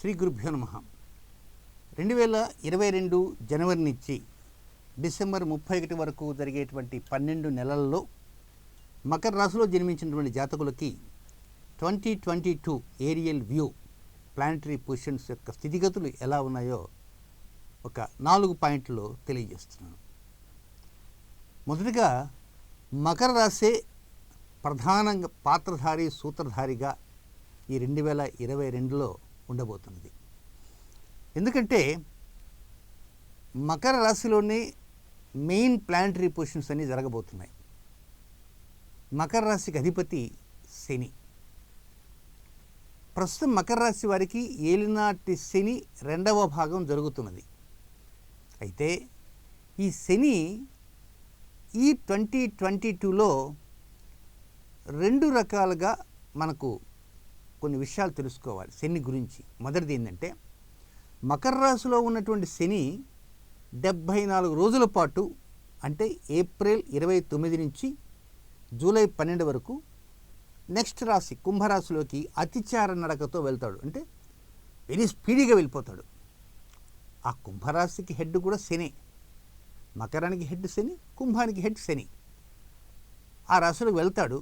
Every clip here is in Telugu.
శ్రీ గురుభ్యో నమః. 2022 జనవరి నుంచి డిసెంబర్ 31 వరకు జరిగేటువంటి 12 నెలల్లో మకర రాశిలో జన్మించినటువంటి జాతకులకి 2022 ఏరియల్ వ్యూ ప్లానటరీ పొజిషన్స్ యొక్క స్థితిగతులు ఎలా ఉన్నాయో ఒక 4 పాయింట్లు తెలియజేస్తున్నాను. మొదటిగా మకర రాశి ప్రధానంగా పాత్రధారి సూత్రధారిగా ఈ 2022లో ఉండబోతున్నది. ఎందుకంటే మకర రాశిలోనే మెయిన్ ప్లానటరీ పొజిషన్స్ అన్నీ జరగబోతున్నాయి. మకర రాశికి అధిపతి శని. ప్రస్తుతం మకర రాశి వారికి ఏలినాటి శని 2వ భాగం జరుగుతున్నది. అయితే ఈ శని ఈ 2022లో 2 రకాలుగా మనకు కొన్ని విషయాలు తెలుసుకోవాలి శని గురించి. మొదటిది ఏంటంటే మకర రాశిలో ఉన్నటువంటి శని 74 రోజుల పాటు, అంటే ఏప్రిల్ 29 నుంచి జూలై 12 వరకు నెక్స్ట్ రాశి కుంభరాశిలోకి అతిచార నడకతో వెళ్తాడు. అంటే వెరీ స్పీడీగా వెళ్ళిపోతాడు. ఆ కుంభరాశికి హెడ్ కూడా శని. మకరానికి హెడ్ శని, కుంభానికి హెడ్ శని. ఆ రాశిలోకి వెళ్తాడు.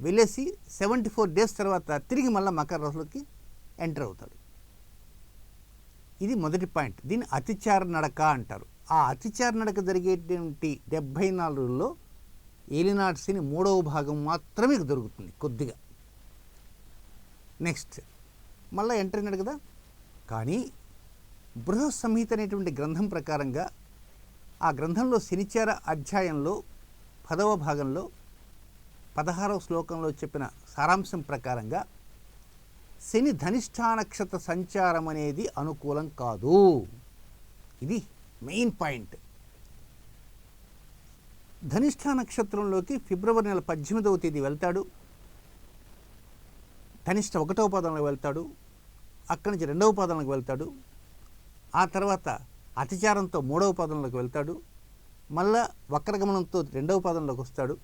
వెళ్ళేసి 74 డేస్ తర్వాత తిరిగి మళ్ళీ మకర రాశిలోకి ఎంటర్ అవుతాడు. ఇది మొదటి పాయింట్. దీన్ని అతిచార నడక అంటారు. ఆ అతిచార నడక జరిగేటువంటి 74 రోజుల్లో ఏలినాటి శని 3వ భాగం మాత్రమే దొరుకుతుంది కొద్దిగా. నెక్స్ట్ మళ్ళీ ఎంటర్ అయినాడు కదా. కానీ బృహత్ సంహిత అనేటువంటి గ్రంథం ప్రకారంగా ఆ గ్రంథంలో శనిచార అధ్యాయంలో 10వ భాగంలో 16వ శ్లోకంలో చెప్పిన సారాంశం ప్రకారంగా శని ధనిష్ఠా నక్షత్ర సంచారం అనేది అనుకూలం కాదు. ఇది మెయిన్ పాయింట్. ధనిష్ఠా నక్షత్రంలోకి ఫిబ్రవరి నెల 18వ తేదీ వెళ్తాడు. ధనిష్ఠ 1వ పాదంలోకి వెళ్తాడు. అక్కడి నుంచి 2వ పాదంలోకి వెళ్తాడు. ఆ తర్వాత అతిచారంతో 3వ పాదంలోకి వెళ్తాడు. మళ్ళా వక్రగమనంతో 2వ పాదంలోకి వస్తాడు.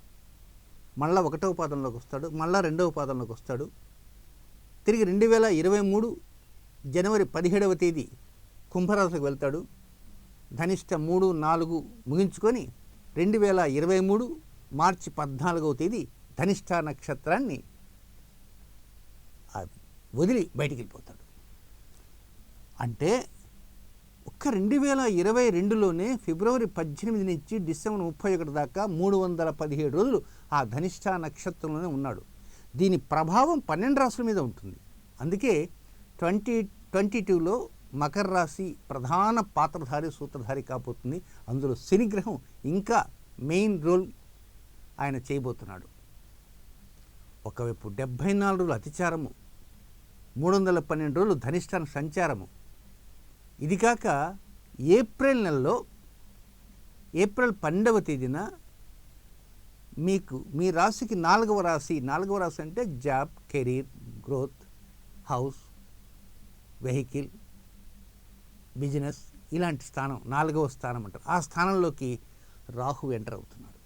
మళ్ళా 1వ పాదంలోకి వస్తాడు. మళ్ళా 2వ పాదంలోకి వస్తాడు. తిరిగి 2023 జనవరి 17వ తేదీ కుంభరాశికి వెళ్తాడు. ధనిష్ట 3, 4 ముగించుకొని 2023 మార్చి 14వ తేదీ ధనిష్ట నక్షత్రాన్ని వదిలి బయటికి వెళ్ళిపోతాడు. అంటే ఒక్క 2022లోనే ఫిబ్రవరి 18 నుంచి డిసెంబర్ 31 దాకా 317 రోజులు ఆ ధనిష్ట నక్షత్రంలోనే ఉన్నాడు. దీని ప్రభావం 12 రాశుల మీద ఉంటుంది. అందుకే 2022లో మకర రాశి ప్రధాన పాత్రధారి సూత్రధారి కాబోతుంది. అందులో శనిగ్రహం ఇంకా మెయిన్ రోల్ ఆయన చేయబోతున్నాడు. ఒకవైపు 74 రోజులు అతిచారము, 312 రోజులు ధనిష్ట సంచారము. ఇది కాక ఏప్రిల్ నెలలో ఏప్రిల్ 12వ తేదీన మీకు మీ రాశికి 4వ రాశి అంటే job, career, growth, house, vehicle, business, ఇలాంటి స్థానం 4వ స్థానం అంటారు. ఆ స్థానంలోకి రాహు ఎంటర్ అవుతున్నాడు.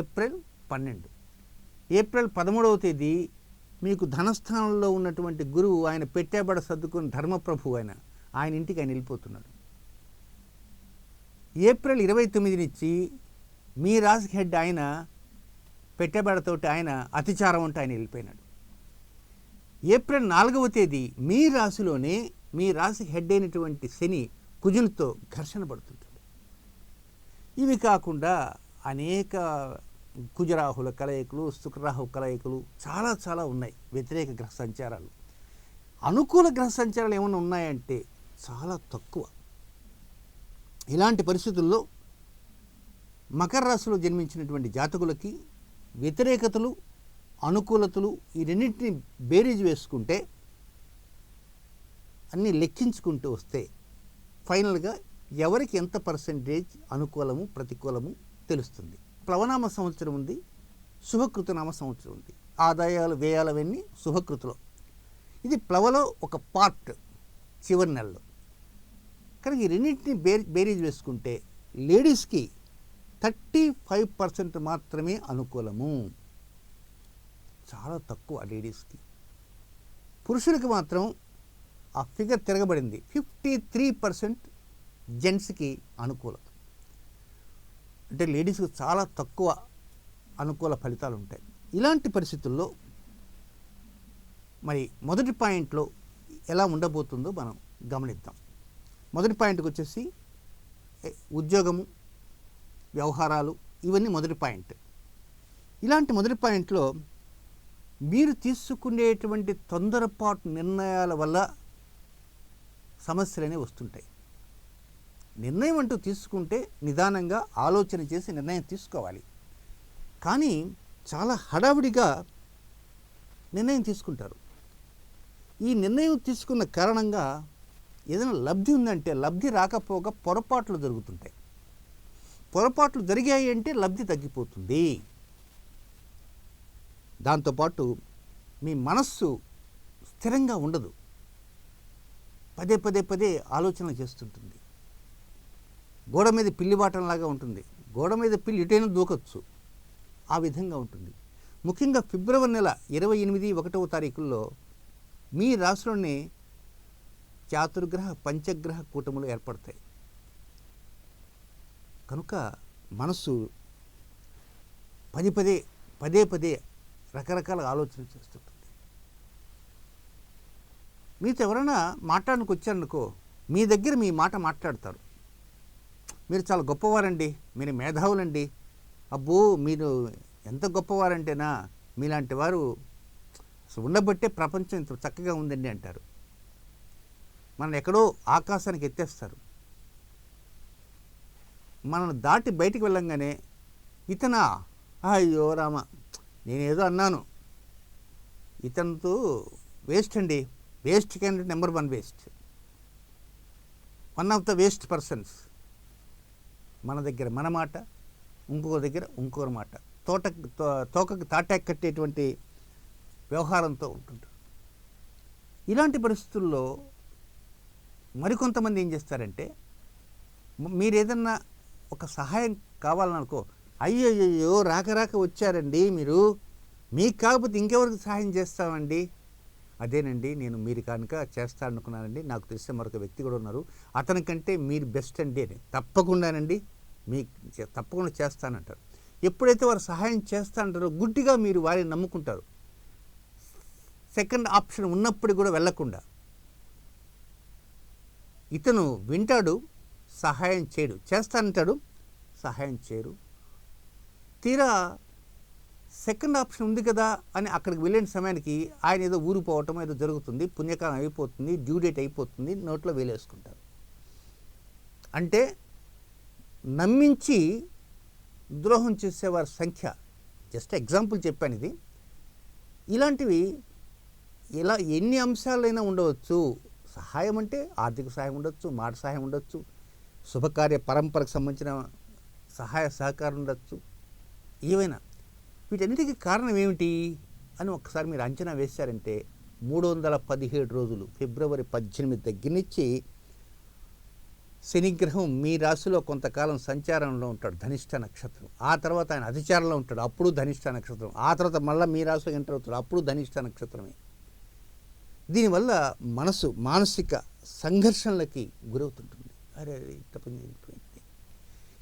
ఏప్రిల్ 12. ఏప్రిల్ 13వ తేదీ మీకు ధనస్థానంలో ఉన్నటువంటి గురువు ఆయన పెట్టేబడ సర్దుకుని ధర్మప్రభు ఆయన ఇంటికి ఆయన వెళ్ళిపోతున్నాడు. ఏప్రిల్ 29 నుంచి మీ రాశికి హెడ్ ఆయన పెట్టబడతోటి ఆయన అతిచారం అంటే ఆయన వెళ్ళిపోయినాడు. ఏప్రిల్ 4వ తేదీ మీ రాశిలోనే మీ రాశికి హెడ్ అయినటువంటి శని కుజునితో ఘర్షణ పడుతుంటాడు. ఇవి కాకుండా అనేక కుజరాహుల కలయికలు, శుక్రరాహు కలయికలు చాలా ఉన్నాయి. వ్యతిరేక గ్రహ సంచారాలు. అనుకూల గ్రహ సంచారాలు ఏమైనా ఉన్నాయంటే చాలా తక్కువ. ఇలాంటి పరిస్థితుల్లో మకర రాశిలో జన్మించినటువంటి జాతకులకి వ్యతిరేకతలు, అనుకూలతలు ఈ రెండింటిని బేరీజ్ వేసుకుంటే, అన్నీ లెక్కించుకుంటూ వస్తే ఫైనల్గా ఎవరికి ఎంత పర్సెంటేజ్ అనుకూలము ప్రతికూలము తెలుస్తుంది. ప్లవనామ సంవత్సరం ఉంది, శుభకృతనామ సంవత్సరం ఉంది. ఆదాయాలు వ్యయాలు అవన్నీ శుభకృతిలో. ఇది ప్లవలో ఒక పార్ట్ చివరి నెలలో. కానీ ఈ రెండింటిని బేరీజ్ వేసుకుంటే లేడీస్కి 35% మాత్రమే అనుకూలము. చాలా తక్కువ లేడీస్కి. పురుషులకు మాత్రం ఆ ఫిగర్ తిరగబడింది. 53% జెంట్స్కి అనుకూలం. అంటే లేడీస్కి చాలా తక్కువ అనుకూల ఫలితాలు ఉంటాయి. ఇలాంటి పరిస్థితుల్లో మరి మొదటి పాయింట్లో ఎలా ఉండబోతుందో మనం గమనిద్దాం. మొదటి పాయింట్కి వచ్చేసి ఉద్యోగము, వ్యవహారాలు, ఇవన్నీ మొదటి పాయింట్. ఇలాంటి మొదటి పాయింట్లో మీరు తీసుకునేటువంటి తొందరపాటు నిర్ణయాల వల్ల సమస్యలనే వస్తుంటాయి. నిర్ణయం అంటూ తీసుకుంటే నిదానంగా ఆలోచన చేసి నిర్ణయం తీసుకోవాలి. కానీ చాలా హడావిడిగా నిర్ణయం తీసుకుంటారు. ఈ నిర్ణయం తీసుకున్న కారణంగా ఏదైనా లబ్ధి ఉందంటే లబ్ధి రాకపోగా పొరపాట్లు జరుగుతుంటాయి. పొరపాట్లు జరిగాయి అంటే లబ్ధి తగ్గిపోతుంది. దాంతోపాటు మీ మనస్సు స్థిరంగా ఉండదు. పదే పదే పదే ఆలోచనలు చేస్తుంటుంది. గోడ మీద పిల్లి బాటంలాగా ఉంటుంది. గోడ మీద పిల్లి ఎటైనా దూకొచ్చు, ఆ విధంగా ఉంటుంది. ముఖ్యంగా ఫిబ్రవరి నెల 28, 1వ తారీఖుల్లో మీ రాశిలోనే చాతుర్గ్రహ పంచగ్రహ కూటములు ఏర్పడతాయి. కనుక మనసు పదే పదే రకరకాల ఆలోచన చేస్తుంటుంది. మీతో ఎవరైనా మాట్లాడడానికి వచ్చారనుకో, మీ దగ్గర మీ మాట మాట్లాడతారు. మీరు చాలా గొప్పవారండి, మీరు మేధావులండి, అబ్బో మీరు ఎంత గొప్పవారంటేనా, మీలాంటి వారు ఉండబట్టే ప్రపంచం ఇంత చక్కగా ఉందండి అంటారు. మనం ఎక్కడో ఆకాశానికి ఎత్తేస్తారు. మనల్ని దాటి బయటికి వెళ్ళంగానే ఇతనా, అయ్యో రామ, నేనేదో అన్నాను, ఇతనితో వేస్ట్ అండి, waste candidate number 1 waste, one of the waste persons. మన దగ్గర మన మాట, ఇంకొక దగ్గర ఇంకొకరి మాట, తోకకు తాటాకు కట్టేటువంటి వ్యవహారంతో ఉంటుంటారు. ఇలాంటి పరిస్థితుల్లో మరికొంతమంది ఏం చేస్తారంటే, మీరు ఏదన్నా ఒక సహాయం కావాలనుకో, అయ్యో రాక వచ్చారండి మీరు, మీకు కాకపోతే ఇంకెవరికి సహాయం చేస్తామండి, అదేనండి నేను మీరు కనుక చేస్తాననుకున్నానండి, నాకు తెలిసిన మరొక వ్యక్తి కూడా ఉన్నారు, అతనికంటే మీరు బెస్ట్ అండి అని, తప్పకుండానండి మీకు తప్పకుండా చేస్తానంటారు. ఎప్పుడైతే వారు సహాయం చేస్తానంటారో గుడ్డిగా మీరు వారిని నమ్ముకుంటారు. సెకండ్ ఆప్షన్ ఉన్నప్పుడు కూడా వెళ్ళకుండా. ఇతను వింటాడు, సహాయం చేయడు, చేస్తానంటాడు, సహాయం చేయరు. తీరా సెకండ్ ఆప్షన్ ఉంది కదా అని అక్కడికి వెళ్ళిన సమయానికి ఆయన ఏదో ఊరిపోవటం ఏదో జరుగుతుంది, పుణ్యకాలం అయిపోతుంది, డ్యూ డేట్ అయిపోతుంది, నోట్లో వేలేసుకుంటారు. అంటే నమ్మించి ద్రోహం చేసేవారి సంఖ్య, జస్ట్ ఎగ్జాంపుల్ చెప్పాను ఇది. ఇలాంటివి ఇలా ఎన్ని అంశాలైనా ఉండవచ్చు. సహాయం అంటే ఆర్థిక సహాయం ఉండొచ్చు, మాట సహాయం ఉండొచ్చు, శుభకార్య పరంపరకు సంబంధించిన సహాయ సహకారం ఉండొచ్చు, ఏవైనా. వీటన్నిటికీ కారణం ఏమిటి అని ఒక్కసారి మీరు అంచనా వేశారంటే 317 రోజులు, ఫిబ్రవరి 18 దగ్గర నుంచి శనిగ్రహం మీ రాశిలో కొంతకాలం సంచారంలో ఉంటాడు, ధనిష్ట నక్షత్రం. ఆ తర్వాత ఆయన అధిచారంలో ఉంటాడు, అప్పుడు ధనిష్ట నక్షత్రం. ఆ తర్వాత మళ్ళీ మీ రాశిలో ఎంటర్ అవుతాడు, అప్పుడు ధనిష్ట నక్షత్రమే. దీనివల్ల మనసు మానసిక సంఘర్షణలకి గురవుతుంటుంది. అరే ఇంత పని జరిగిపోయింది,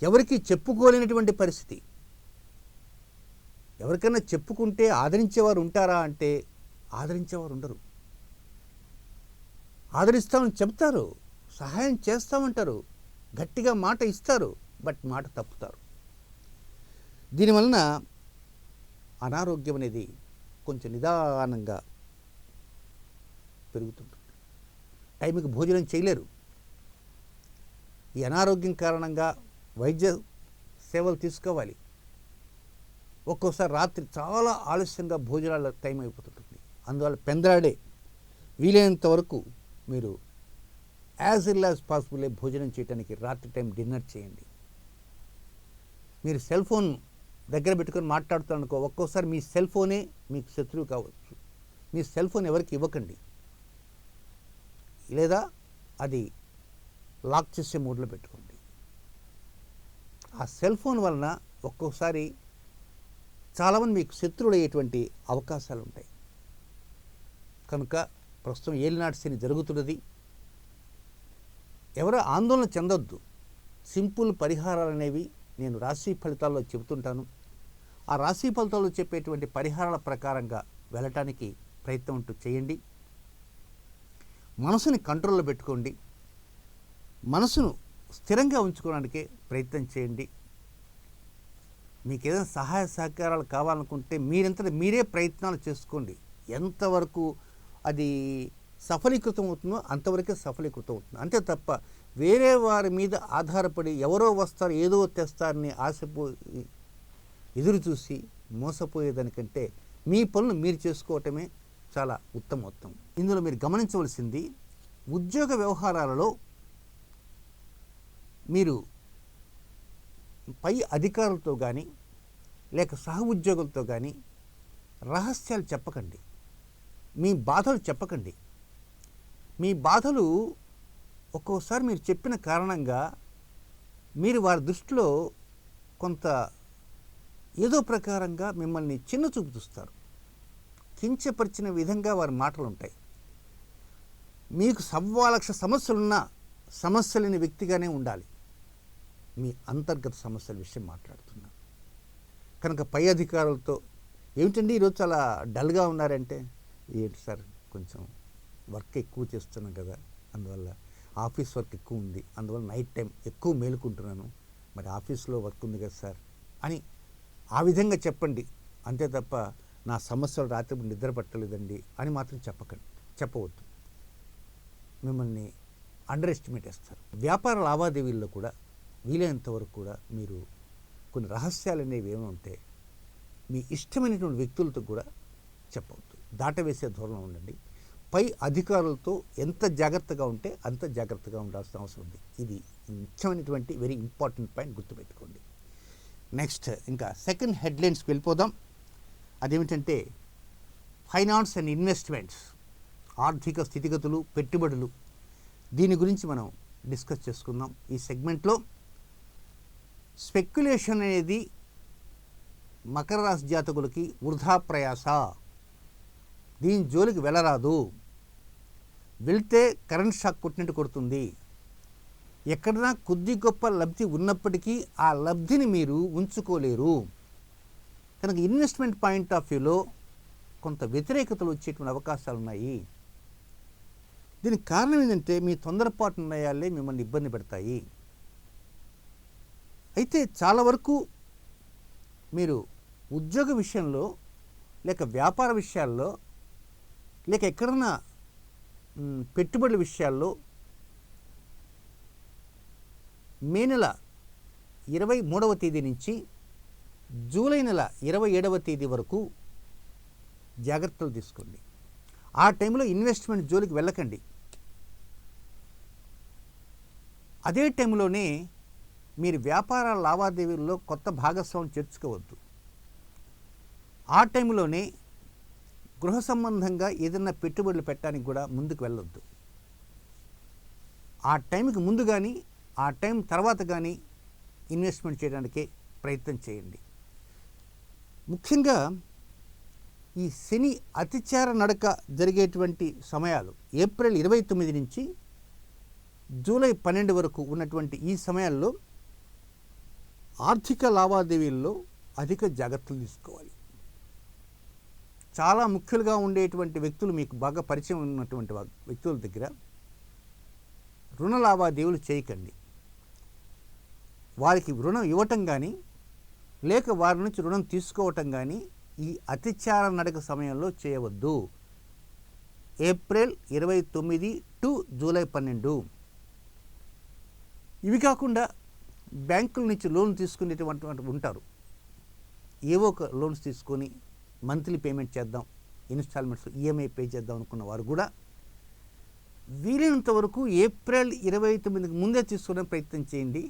ఎవరికి చెప్పుకోలేనటువంటి పరిస్థితి. ఎవరికైనా చెప్పుకుంటే ఆదరించేవారు ఉంటారా అంటే ఆదరించేవారు ఉండరు. ఆదరిస్తామని చెప్తారు, సహాయం చేస్తామంటారు, గట్టిగా మాట ఇస్తారు, బట్ మాట తప్పుతారు. దీనివలన అనారోగ్యం అనేది కొంచెం నిదానంగా పెరుగుతుంటుంది. టైంకి భోజనం చేయలేరు. ఈ అనారోగ్యం కారణంగా వైద్య సేవలు తీసుకోవాలి. ఒక్కోసారి రాత్రి చాలా ఆలస్యంగా భోజనాల టైం అయిపోతుంటుంది. అందువల్ల పెందరాడే వీలైనంత వరకు మీరు యాజ్ ఎర్లీ యాజ్ పాసిబుల్ భోజనం చేయడానికి రాత్రి టైం డిన్నర్ చేయండి. మీరు సెల్ ఫోన్ దగ్గర పెట్టుకొని మాట్లాడుతారనుకో, ఒక్కోసారి మీ సెల్ ఫోనే మీకు శత్రువు కావచ్చు. మీ సెల్ ఫోన్ ఎవరికి ఇవ్వకండి, లేదా అది లాక్ చేసే మోడ్లో పెట్టుకోండి. ఆ సెల్ ఫోన్ వలన ఒక్కోసారి చాలామంది మీకు శత్రువులు అయ్యేటువంటి అవకాశాలు ఉంటాయి. కనుక ప్రస్తుతం ఏలినాటి శని జరుగుతున్నది. ఎవరో ఆందోళన చెందొద్దు. సింపుల్ పరిహారాలు అనేవి నేను రాశి ఫలితాల్లో చెబుతుంటాను. ఆ రాశి ఫలితాల్లో చెప్పేటువంటి పరిహారాల ప్రకారంగా వెళ్ళటానికి ప్రయత్నం అంటూ చేయండి. మనసుని కంట్రోల్లో పెట్టుకోండి. మనసును స్థిరంగా ఉంచుకోవడానికే ప్రయత్నం చేయండి. మీకు ఏదైనా సహాయ సహకారాలు కావాలనుకుంటే మీరంతటా మీరే ప్రయత్నాలు చేసుకోండి. ఎంతవరకు అది సఫలీకృతం అవుతుందో అంతవరకే సఫలీకృతం అవుతుంది. అంతే తప్ప వేరే వారి మీద ఆధారపడి ఎవరో వస్తారు ఏదో తెస్తారని ఆశపోయి ఎదురు చూసి మోసపోయేదానికంటే మీ పనులు మీరు చేసుకోవటమే చాలా ఉత్తమోత్తం. ఇందులో మీరు గమనించవలసింది, ఉద్యోగ వ్యవహారాలలో మీరు పై అధికారులతో కానీ లేక సహ ఉద్యోగులతో కానీ రహస్యాలు చెప్పకండి. మీ బాధలు చెప్పకండి. మీ బాధలు ఒక్కోసారి మీరు చెప్పిన కారణంగా మీరు వారి దృష్టిలో కొంత ఏదో ప్రకారంగా మిమ్మల్ని చిన్న చూపు చూస్తారు. కించపరిచిన విధంగా వారి మాటలు ఉంటాయి. మీకు 1,000,000 సమస్యలున్నా సమస్యలేని వ్యక్తిగానే ఉండాలి. మీ అంతర్గత సమస్యల విషయం మాట్లాడుతున్నా కనుక పై అధికారులతో ఏమిటండి ఈరోజు చాలా డల్గా ఉన్నారంటే, ఏంటి సార్ కొంచెం వర్క్ ఎక్కువ చేస్తున్నాం కదా, అందువల్ల ఆఫీస్ వర్క్ ఎక్కువ ఉంది, అందువల్ల నైట్ టైం ఎక్కువ మేలుకుంటున్నాను, మరి ఆఫీస్లో వర్క్ ఉంది కదా సార్ అని ఆ విధంగా చెప్పండి. అంతే తప్ప నా సమస్యలు రాత్రి నిద్ర పట్టలేదండి అని మాత్రం చెప్పవద్దు. మిమ్మల్ని అండర్ ఎస్టిమేట్ చేస్తారు. వ్యాపార లావాదేవీల్లో కూడా వీలైనంత వరకు కూడా మీరు కొన్ని రహస్యాలు అనేవి ఏమైనా ఉంటే మీ ఇష్టమైనటువంటి వ్యక్తులతో కూడా చెప్పవద్దు. దాటవేసే ధోరణి ఉండండి. పై అధికారులతో ఎంత జాగ్రత్తగా ఉంటే అంత జాగ్రత్తగా ఉండాల్సిన అవసరం ఉంది. ఇది ముఖ్యమైనటువంటి వెరీ ఇంపార్టెంట్ పాయింట్, గుర్తుపెట్టుకోండి. నెక్స్ట్ ఇంకా సెకండ్ హెడ్లైన్స్కి వెళ్ళిపోదాం. అదేమిటంటే ఫైనాన్స్ అండ్ ఇన్వెస్ట్మెంట్స్, ఆర్థిక స్థితిగతులు, పెట్టుబడులు, దీని గురించి మనం డిస్కస్ చేసుకుందాం ఈ సెగ్మెంట్లో. స్పెక్యులేషన్ అనేది మకర రాశి జాతకులకి వృధా ప్రయాస. దీని జోలికి వెళ్ళరాదు. వెళ్తే కరెంట్ షాక్ కొట్టినట్టు కొడుతుంది. ఎక్కడైనా కొద్ది గొప్ప లబ్ధి ఉన్నప్పటికీ ఆ లబ్ధిని మీరు ఉంచుకోలేరు. కనుక ఇన్వెస్ట్మెంట్ పాయింట్ ఆఫ్ వ్యూలో కొంత వ్యతిరేకతలు వచ్చేటువంటి అవకాశాలు ఉన్నాయి. దీనికి కారణం ఏంటంటే మీ తొందరపాటు నిర్ణయాలే మిమ్మల్ని ఇబ్బంది పెడతాయి. అయితే చాలా వరకు మీరు ఉద్యోగ విషయంలో లేక వ్యాపార విషయాల్లో లేక ఎక్కడన్నా పెట్టుబడుల విషయాల్లో మే నెల 23వ తేదీ నుంచి జూలై నెల 27వ తేదీ వరకు జాగ్రత్తలు తీసుకోండి. ఆ టైంలో ఇన్వెస్ట్మెంట్ జోలికి వెళ్ళకండి. అదే టైంలోనే మీరు వ్యాపార లావాదేవీల్లో కొత్త భాగస్వామ్యం చేర్చుకోవద్దు. ఆ టైంలోనే గృహ సంబంధంగా ఏదైనా పెట్టుబడులు పెట్టడానికి కూడా ముందుకు వెళ్ళొద్దు. ఆ టైంకి ముందు కానీ ఆ టైం తర్వాత కానీ ఇన్వెస్ట్మెంట్ చేయడానికే ప్రయత్నం చేయండి. ముఖ్యంగా ఈ శని అతిచార నడక జరిగేటువంటి సమయాలు ఏప్రిల్ 29 నుంచి జూలై 12 వరకు ఉన్నటువంటి ఈ సమయాల్లో ఆర్థిక లావాదేవీల్లో అధిక జాగ్రత్తలు తీసుకోవాలి. చాలా ముఖ్యులుగా ఉండేటువంటి వ్యక్తులు, మీకు బాగా పరిచయం ఉన్నటువంటి వ్యక్తుల దగ్గర రుణ లావాదేవీలు చేయకండి. వారికి రుణం ఇవ్వటం కానీ లేక వారి నుంచి రుణం తీసుకోవటం కానీ ఈ అతిచార నడక సమయంలో చేయవద్దు. April 29 to July 12. ఇవి కాకుండా బ్యాంకుల నుంచి లోన్ తీసుకునేటువంటి ఉంటారు. ఏవో ఒక లోన్స్ తీసుకొని మంత్లీ పేమెంట్ చేద్దాం, ఇన్స్టాల్మెంట్స్ ఈఎంఐ పే చేద్దాం అనుకున్న వారు కూడా వీలైనంత వరకు ఏప్రిల్ 29కి ముందే తీసుకునే ప్రయత్నం చేయండి.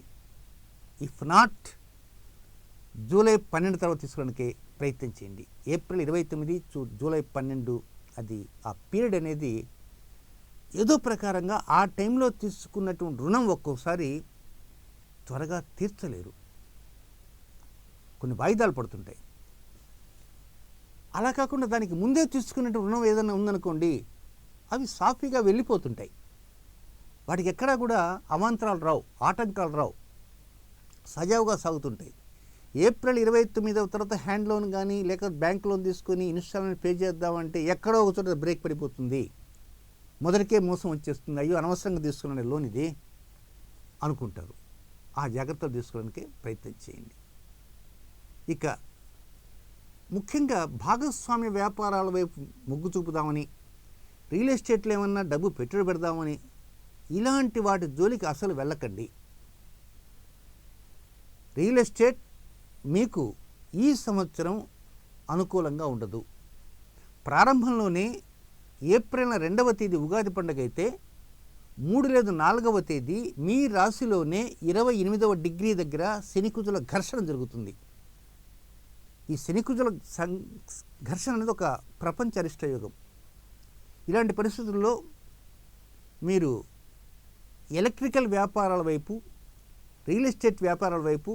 ఇఫ్ నాట్ జూలై 12 తర్వాత తీసుకోవడానికి ప్రయత్నం చేయండి. ఏప్రిల్ 29 జూలై 12 అది ఆ పీరియడ్ అనేది ఏదో ప్రకారంగా ఆ టైంలో తీసుకున్నటువంటి రుణం ఒక్కోసారి త్వరగా తీర్చలేరు, కొన్ని వాయిదాలు పడుతుంటాయి. అలా కాకుండా దానికి ముందే తీసుకున్నట్టు రుణం ఏదైనా ఉందనుకోండి, అవి సాఫీగా వెళ్ళిపోతుంటాయి. వాటికి ఎక్కడా కూడా అవాంతరాలు రావు, ఆటంకాలు రావు, సజావుగా సాగుతుంటాయి. ఏప్రిల్ 29వ తర్వాత హ్యాండ్ లోన్ కానీ లేక బ్యాంక్ లోన్ తీసుకొని ఇన్స్టాల్మెంట్ పే చేద్దామంటే ఎక్కడో ఒక చోట బ్రేక్ పడిపోతుంది, మొదటికే మోసం వచ్చేస్తుంది, అయ్యో అనవసరంగా తీసుకున్న లోన్ ఇది అనుకుంటారు. ఆ జాగ్రత్తలు తీసుకోవడానికి ప్రయత్నం చేయండి. ఇక ముఖ్యంగా భాగస్వామ్య వ్యాపారాల వైపు మొగ్గు చూపుదామని, రియల్ ఎస్టేట్లో ఏమన్నా డబ్బు పెట్టుబడి పెడదామని ఇలాంటి వాటి జోలికి అసలు వెళ్ళకండి. రియల్ ఎస్టేట్ మీకు ఈ సంవత్సరం అనుకూలంగా ఉండదు. ప్రారంభంలోనే ఏప్రిల్ 2వ తేదీ ఉగాది పండుగ అయితే 3 లేదా 4వ తేదీ మీ రాశిలోనే 28వ డిగ్రీ దగ్గర శనికుజుల ఘర్షణ జరుగుతుంది. ఈ శనికుజుల ఘర్షణ అనేది ఒక ప్రపంచ అరిష్ట యోగం. ఇలాంటి పరిస్థితుల్లో మీరు ఎలక్ట్రికల్ వ్యాపారాల వైపు, రియల్ ఎస్టేట్ వ్యాపారాల వైపు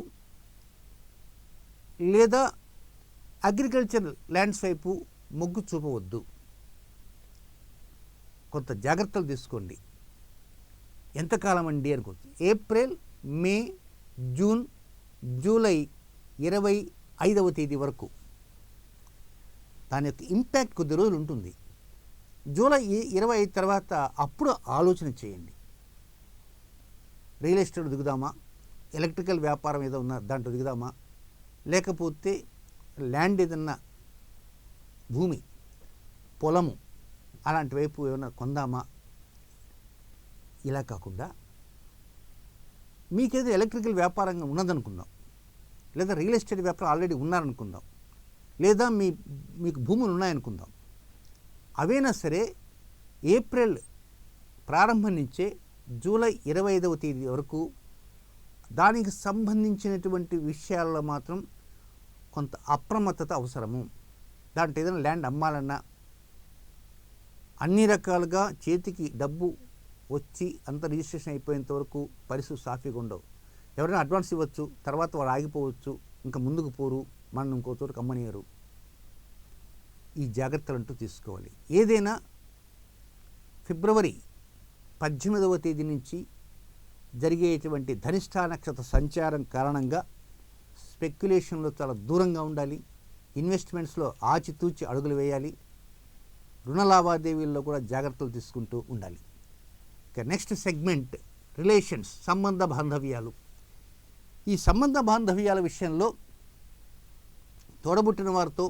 లేదా అగ్రికల్చర్ ల్యాండ్స్ వైపు మొగ్గు చూపవద్దు. కొంత జాగ్రత్తలు తీసుకోండి. ఎంతకాలం అండి అనుకోవచ్చు. ఏప్రిల్, మే, జూన్, జూలై 25వ తేదీ వరకు దాని యొక్క ఇంపాక్ట్ కొద్ది రోజులు ఉంటుంది. జూలై 25 తర్వాత అప్పుడు ఆలోచన చేయండి. రియల్ ఎస్టేట్ దిగుదామా, ఎలక్ట్రికల్ వ్యాపారం ఏదో ఉన్న దాంట్లో దిగుదామా, లేకపోతే ల్యాండ్ ఏదన్నా భూమి, పొలము అలాంటి వైపు ఏమైనా కొందామా. ఇలా కాకుండా మీకేదో ఎలక్ట్రికల్ వ్యాపారంగా ఉన్నదనుకుందాం, లేదా రియల్ ఎస్టేట్ వ్యాపారం ఆల్రెడీ ఉన్నారనుకుందాం, లేదా మీకు భూములు ఉన్నాయనుకుందాం. అవైనా సరే ఏప్రిల్ ప్రారంభం నుంచే జూలై 25వ తేదీ వరకు దానికి సంబంధించినటువంటి విషయాల్లో మాత్రం కొంత అప్రమత్తత అవసరము. దాంట్లో ఏదైనా ల్యాండ్ అమ్మాలన్నా అన్ని రకాలుగా చేతికి డబ్బు వచ్చి అంత రిజిస్ట్రేషన్ అయిపోయేంత వరకు పరిస్థితులు సాఫీగా ఉండవు. ఎవరైనా అడ్వాన్స్ ఇవ్వచ్చు, తర్వాత వాళ్ళు ఆగిపోవచ్చు, ఇంకా ముందుకు పోరు, మనం ఇంకో చోటుకు అమ్మనియరు. ఈ జాగ్రత్తలు అంటూ తీసుకోవాలి. ఏదైనా ఫిబ్రవరి 18వ తేదీ నుంచి జరిగేటువంటి ధనిష్ఠ నక్షత్ర సంచారం కారణంగా స్పెక్యులేషన్లో చాలా దూరంగా ఉండాలి. ఇన్వెస్ట్మెంట్స్లో ఆచితూచి అడుగులు వేయాలి. రుణ లావాదేవీల్లో కూడా జాగ్రత్తలు తీసుకుంటూ ఉండాలి. ఇక నెక్స్ట్ సెగ్మెంట్ రిలేషన్స్, సంబంధ బాంధవ్యాలు. ఈ సంబంధ బాంధవ్యాల విషయంలో తోడబుట్టిన వారితో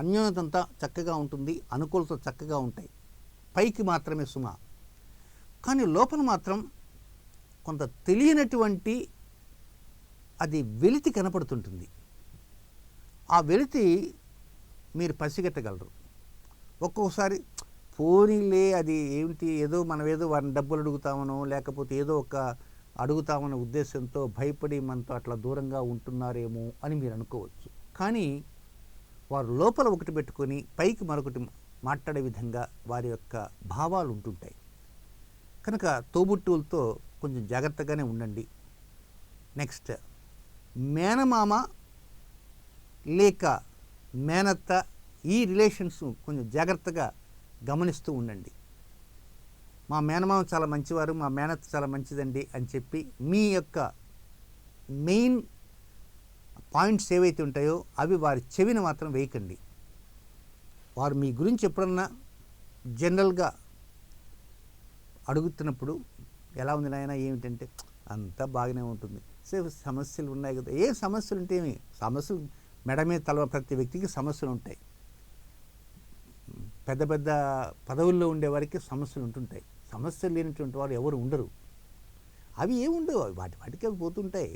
అన్యోన్యతంతా చక్కగా ఉంటుంది, అనుకూలత చక్కగా ఉంటాయి. పైకి మాత్రమే సుమ, కానీ లోపల మాత్రం కొంత తెలియనటువంటి అది వెలితి కనపడుతుంటుంది. ఆ వెలితి మీరు పసిగట్టగలరు. ఒక్కొక్కసారి పోనీలే అది ఏమిటి, ఏదో మనం ఏదో వారిని డబ్బులు అడుగుతామనో లేకపోతే ఏదో ఒక అడుగుతామన్న ఉద్దేశంతో భయపడి మనతో అట్లా దూరంగా ఉంటున్నారేమో అని మీరు అనుకోవచ్చు. కానీ వారు లోపల ఒకటి పెట్టుకొని పైకి మరొకటి మాట్లాడే విధంగా వారి యొక్క భావాలు ఉంటుంటాయి. కనుక తోబుట్టువులతో కొంచెం జాగ్రత్తగానే ఉండండి. నెక్స్ట్ మేనమామ లేక మేనత్త, ఈ రిలేషన్స్ కొంచెం జాగ్రత్తగా గమనిస్తూ ఉండండి. మా మేనమామ చాలా మంచివారు, మా మేనత్త చాలా మంచిదండి అని చెప్పి మీ యొక్క మెయిన్ పాయింట్స్ ఏవైతే ఉంటాయో అవి వారి చెవిని మాత్రం వేయకండి. వారు మీ గురించి ఎప్పుడన్నా జనరల్గా అడుగుతున్నప్పుడు ఎలా ఉంది నాయన ఏమిటంటే అంతా బాగానే ఉంటుంది, సమస్యలు ఉన్నాయి కదా. ఏ సమస్యలు ఉంటే ఏమి, సమస్యలు మెడ మీద తల, ప్రతి వ్యక్తికి సమస్యలు ఉంటాయి. పెద్ద పెద్ద పదవుల్లో ఉండేవారికి సమస్యలు ఉంటుంటాయి. సమస్యలు లేనటువంటి వారు ఎవరు ఉండరు. అవి ఏముండవు, వాటికి అవి పోతుంటాయి.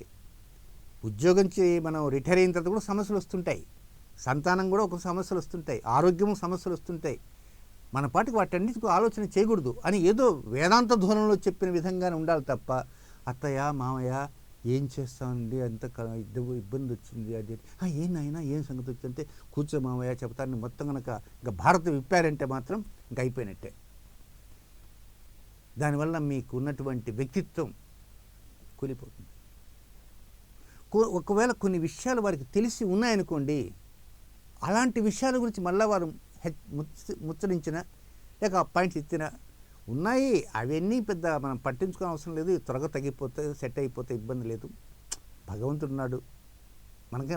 ఉద్యోగం మనం రిటైర్ అయిన తర్వాత కూడా సమస్యలు వస్తుంటాయి. సంతానం కూడా ఒక సమస్యలు వస్తుంటాయి. ఆరోగ్యం సమస్యలు వస్తుంటాయి. మన పాటికి వాటన్నిటికీ ఆలోచన చేయకూడదు అని ఏదో వేదాంత ధోరణిలో చెప్పిన విధంగానే ఉండాలి తప్ప అత్తయ్య మామయ్య ఏం చేస్తామండి అంత ఇబ్బంది వచ్చింది అది ఏం నాయనా ఏం సంగతి వచ్చిందంటే కూర్చో మామయ్య చెప్తాను మొత్తం కనుక ఇంకా భారత విప్పారంటే మాత్రం ఇంక అయిపోయినట్టే. దానివల్ల మీకు ఉన్నటువంటి వ్యక్తిత్వం కూలిపోతుంది. ఒకవేళ కొన్ని విషయాలు వారికి తెలిసి ఉన్నాయనుకోండి, అలాంటి విషయాల గురించి మళ్ళీ వారు ముచ్చరించిన లేక ఆ పాయింట్స్ ఇచ్చినా ఉన్నాయి. అవన్నీ పెద్ద మనం పట్టించుకోని అవసరం లేదు. త్వరగా తగ్గిపోతే సెట్ అయిపోతే ఇబ్బంది లేదు. భగవంతుడున్నాడు,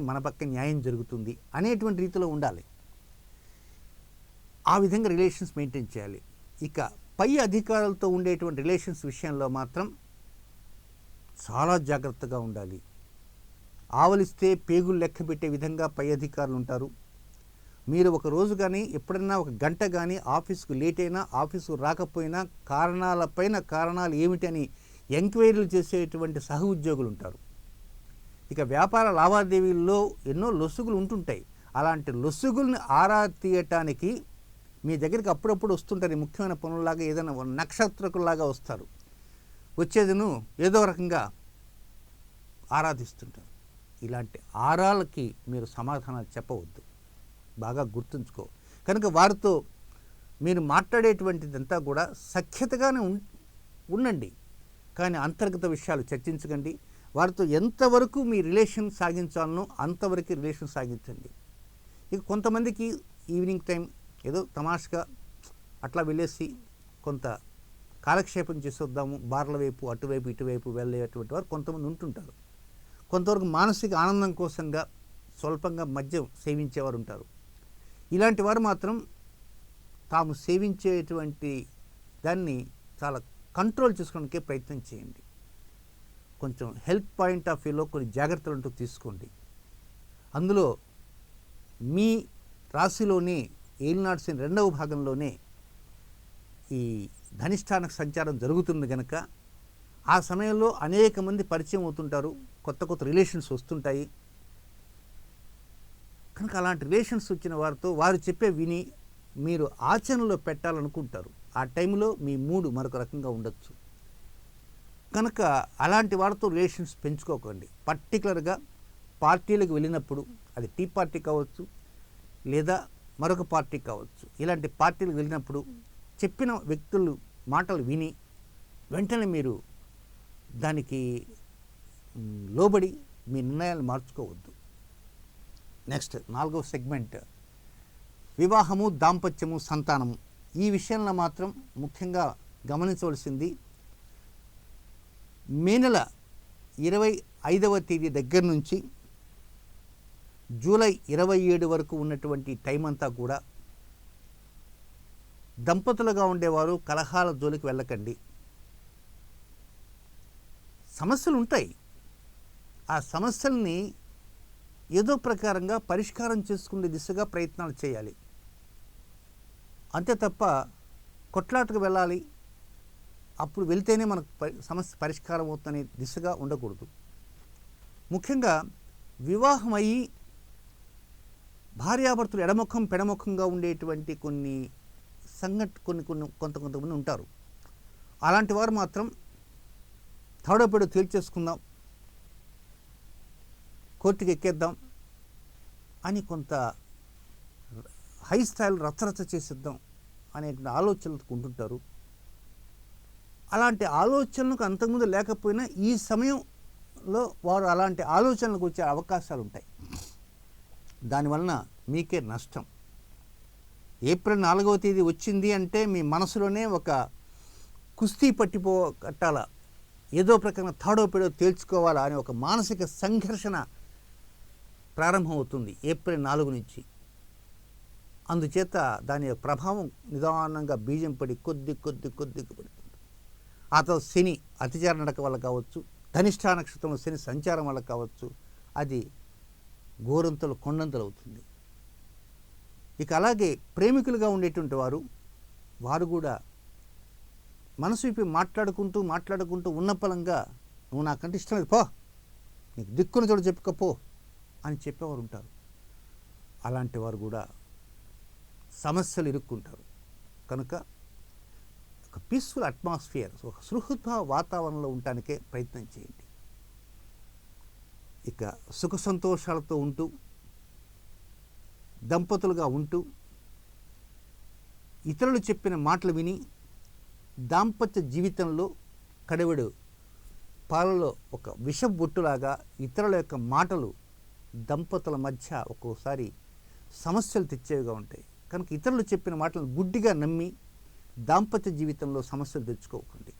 మన పక్క న్యాయం జరుగుతుంది అనేటువంటి రీతిలో ఉండాలి. ఆ విధంగా రిలేషన్స్ మెయింటైన్ చేయాలి. ఇక పై అధికారులతో ఉండేటువంటి రిలేషన్స్ విషయంలో మాత్రం చాలా జాగ్రత్తగా ఉండాలి. ఆవలిస్తే పేగులు లెక్క పెట్టే విధంగా పై అధికారులు ఉంటారు. మీరు ఒక రోజు కానీ ఎప్పుడన్నా ఒక గంట కానీ ఆఫీస్కు లేట్ అయినా, ఆఫీస్కు రాకపోయినా కారణాలు ఏమిటని ఎంక్వైరీలు చేసేటువంటి సహ ఉద్యోగులు ఉంటారు. ఇక వ్యాపార లావాదేవీల్లో ఎన్నో లొసుగులు ఉంటుంటాయి. అలాంటి లొసుగుల్ని ఆరా తీయటానికి మీ దగ్గరికి అప్పుడప్పుడు వస్తుంటారు. ముఖ్యమైన పనుల్లాగా ఏదైనా నక్షత్రకుల్లాగా వస్తారు. వచ్చేదిను ఏదో రకంగా ఆరాధిస్తుంటారు. ఇలాంటి ఆరాలకి మీరు సమాధానాలు చెప్పవద్దు, బాగా గుర్తుంచుకో. కనుక వారితో మీరు మాట్లాడేటువంటిదంతా కూడా సఖ్యతగానే ఉండండి, కానీ అంతర్గత విషయాలు చర్చించకండి. వారితో ఎంతవరకు మీ రిలేషన్ సాగించాలనో అంతవరకు రిలేషన్ సాగించండి. ఇక కొంతమందికి ఈవినింగ్ టైం ఏదో తమాషగా అట్లా వెళ్ళేసి కొంత కాలక్షేపం చేసొద్దాము, బార్ల వైపు అటువైపు ఇటువైపు వెళ్ళేటువంటి వారు కొంతమంది ఉంటుంటారు. కొంతవరకు మానసిక ఆనందం కోసంగా స్వల్పంగా మద్యం సేవించేవారు ఉంటారు. ఇలాంటి వారు మాత్రం తాము సేవించేటువంటి దాన్ని చాలా కంట్రోల్ చేసుకోవడానికే ప్రయత్నం చేయండి. కొంచెం హెల్త్ పాయింట్ ఆఫ్ వ్యూలో కొన్ని జాగ్రత్తలు అంటూ తీసుకోండి. అందులో మీ రాశిలోనే ఏలినాటి శని 2వ భాగంలోనే ఈ ధనిష్టానికి సంచారం జరుగుతుంది కనుక ఆ సమయంలో అనేక మంది పరిచయం అవుతుంటారు, కొత్త కొత్త రిలేషన్స్ వస్తుంటాయి. కనుక అలాంటి రిలేషన్స్ వచ్చిన వారితో వారు చెప్పే విని మీరు ఆచరణలో పెట్టాలనుకుంటారు. ఆ టైంలో మీ మూడ్ మరొక రకంగా ఉండొచ్చు. కనుక అలాంటి వారితో రిలేషన్స్ పెంచుకోకండి. పర్టికులర్గా పార్టీలకు వెళ్ళినప్పుడు, అది టీ పార్టీ కావచ్చు లేదా మరొక పార్టీ కావచ్చు, ఇలాంటి పార్టీలకు వెళ్ళినప్పుడు చెప్పిన వ్యక్తులు మాటలు విని వెంటనే మీరు దానికి లోబడి మీ నిర్ణయాలు మార్చుకోవద్దు. నెక్స్ట్ 4వ సెగ్మెంట్ వివాహము, దాంపత్యము, సంతానము. ఈ విషయంలో మాత్రం ముఖ్యంగా గమనించవలసింది మే నెల 25వ తేదీ దగ్గర నుంచి జూలై 27 వరకు ఉన్నటువంటి టైం అంతా కూడా దంపతులుగా ఉండేవారు కలహాల జోలికి వెళ్ళకండి. సమస్యలు ఉంటాయి, ఆ సమస్యల్ని ఏదో ప్రకారంగా పరిష్కారం చేసుకునే దిశగా ప్రయత్నాలు చేయాలి. అంతే తప్ప కొట్లాటకు వెళ్ళాలి, అప్పుడు వెళ్తేనే మనకు సమస్య పరిష్కారం అవుతుందనే దిశగా ఉండకూడదు. ముఖ్యంగా వివాహం అయ్యి భార్యాభర్తలు ఎడముఖం పెడముఖంగా ఉండేటువంటి కొంతమంది ఉంటారు. అలాంటి వారు మాత్రం తాడోపేడో తేల్చేసుకుందాం, కోర్టుకి ఎక్కేద్దాం అని కొంత హై స్థాయిలో రచ్చరచ్చ చేసేద్దాం అనేటువంటి ఆలోచనలు ఉంటుంటారు. అలాంటి ఆలోచనలకు అంతకుముందు లేకపోయినా ఈ సమయంలో వారు అలాంటి ఆలోచనలకు వచ్చే అవకాశాలు ఉంటాయి. దానివలన మీకే నష్టం. ఏప్రిల్ 4వ తేదీ వచ్చింది అంటే మీ మనసులోనే ఒక కుస్తీ కట్టాలా, ఏదో ప్రకారం తాడో పేడో తేల్చుకోవాలా అనే ఒక మానసిక సంఘర్షణ ప్రారంభమవుతుంది ఏప్రిల్ 4 నుంచి. అందుచేత దాని ప్రభావం నిదానంగా బీజం పడి కొద్ది పడుతుంది. ఆ తర్వాత శని అతిచార నడక వల్ల కావచ్చు, ధనిష్ఠా నక్షత్రంలో శని సంచారం వల్ల కావచ్చు, అది గోరంతలు కొండంతలు అవుతుంది. ఇక అలాగే ప్రేమికులుగా ఉండేటువంటి వారు కూడా మనసు విప్పి మాట్లాడుకుంటూ ఉన్న పలంగా నువ్వు నాకంటే ఇష్టం లేదు పో, నీకు దిక్కున చోటు చెప్పుకపో అని చెప్పేవారు ఉంటారు. అలాంటి వారు కూడా సమస్యలు ఇరుక్కుంటారు. కనుక ఒక పీస్ఫుల్ అట్మాస్ఫియర్, ఒక సుహృద్భావ వాతావరణంలో ఉండటానికే ప్రయత్నం చేయండి. ఇక సుఖ సంతోషాలతో ఉంటూ దంపతులుగా ఉంటూ ఇతరులు చెప్పిన మాటలు విని దాంపత్య జీవితంలో కడవడు పాలలో ఒక విషబొట్టులాగా ఇతరుల యొక్క మాటలు దంపతుల మధ్య ఒక్కోసారి సమస్యలు తెచ్చేవిగా ఉంటాయి. కనుక ఇతరులు చెప్పిన మాటలను గుడ్డిగా నమ్మి దాంపత్య జీవితంలో సమస్యలు తెచ్చుకోకండి.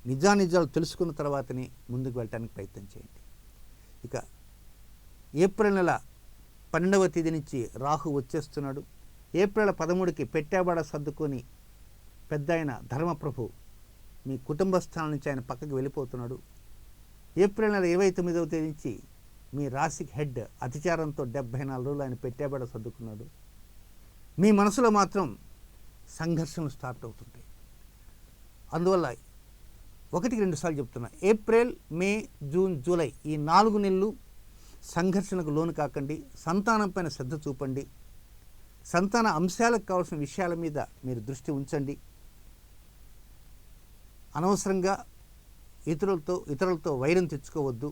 నిజానిజాలు తెలుసుకున్న తర్వాతనే ముందుకు వెళ్ళడానికి ప్రయత్నం చేయండి. ఇక ఏప్రిల్ నెల 12వ తేదీ నుంచి రాహు వచ్చేస్తున్నాడు. ఏప్రిల్ 13కి పెట్టాబడ సర్దుకొని పెద్ద ఆయన ధర్మప్రభు మీ కుటుంబ స్థానం నుంచి ఆయన పక్కకి వెళ్ళిపోతున్నాడు. ఏప్రిల్ నెల 29వ తేదీ నుంచి మీ రాశికి హెడ్ అతిచారంతో 74 రోజులు ఆయన పెట్టాబడ సర్దుకున్నాడు. మీ మనసులో మాత్రం సంఘర్షణలు స్టార్ట్ అవుతుంటాయి. అందువల్ల 1-2 సార్లు చెప్తున్నా, ఏప్రిల్, మే, జూన్, జూలై ఈ 4 నెలలు సంఘర్షణకు లోను కాకండి. సంతానం పైన శ్రద్ధ చూపండి. సంతాన అంశాలకు కావాల్సిన విషయాల మీద మీరు దృష్టి ఉంచండి. అనవసరంగా ఇతరులతో వైరం తెచ్చుకోవద్దు.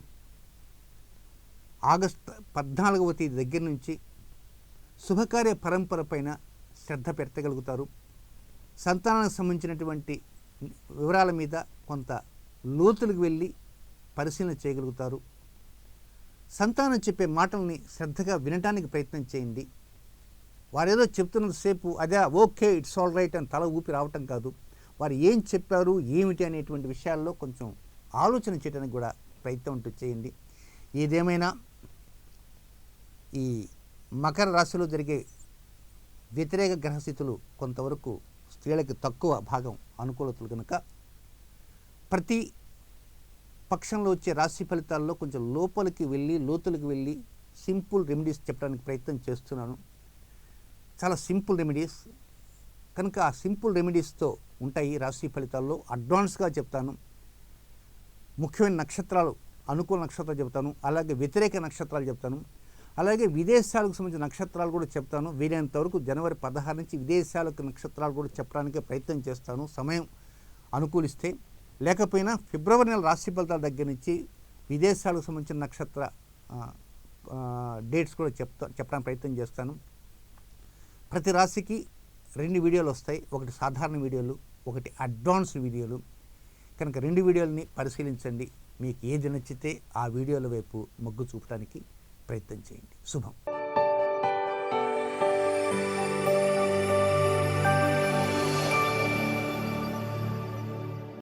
ఆగస్టు 14వ తేదీ దగ్గర నుంచి శుభకార్య పరంపర పైన శ్రద్ధ పెట్టగలుగుతారు. సంతానానికి సంబంధించినటువంటి వివరాల మీద కొంత లోతులకు వెళ్ళి పరిశీలన చేయగలుగుతారు. సంతానం చెప్పే మాటల్ని శ్రద్ధగా వినటానికి ప్రయత్నం చేయండి. వారేదో చెప్తున్నంతసేపు అదే ఓకే ఇట్స్ ఆల్ రైట్ అని తల ఊపి రావటం కాదు. వారు ఏం చెప్పారు ఏమిటి అనేటువంటి విషయాల్లో కొంచెం ఆలోచన చేయడానికి కూడా ప్రయత్నం అంటూ చేయండి. ఏదేమైనా ఈ మకర రాశిలో జరిగే వ్యతిరేక గ్రహస్థితులు కొంతవరకు స్త్రీలకు తక్కువ భాగం అనుకూలతలు కనుక ప్రతి పక్షంలో వచ్చే రాశి ఫలితాల్లో కొంచెం లోతులకు వెళ్ళి సింపుల్ రెమెడీస్ చెప్పడానికి ప్రయత్నం చేస్తున్నాను. చాలా సింపుల్ రెమెడీస్ కనుక ఆ సింపుల్ రెమెడీస్తో ఉంటాయి రాశి ఫలితాల్లో. అడ్వాన్స్గా చెప్తాను. ముఖ్యమైన నక్షత్రాలు, అనుకూల నక్షత్రాలు చెప్తాను, అలాగే వ్యతిరేక నక్షత్రాలు చెప్తాను, అలాగే విదేశాలకు సంబంధించిన నక్షత్రాలు కూడా చెప్తాను. వీలైనంత వరకు జనవరి 16 నుంచి విదేశాలకు నక్షత్రాలు కూడా చెప్పడానికి ప్రయత్నం చేస్తాను, సమయం అనుకూలిస్తే. లేకపోయినా ఫిబ్రవరి నెల రాశి ఫలితాల దగ్గర నుంచి విదేశాలకు సంబంధించిన నక్షత్ర డేట్స్ కూడా చెప్పడానికి ప్రయత్నం చేస్తాను. ప్రతి రాశికి 2 వీడియోలు వస్తాయి. ఒకటి సాధారణ వీడియోలు, ఒకటి అడ్వాన్స్ వీడియోలు. కనుక 2 వీడియోలని పరిశీలించండి. మీకు ఏది నచ్చితే ఆ వీడియోల వైపు మొగ్గు చూపడానికి ప్రయత్నం చేయండి. శుభం.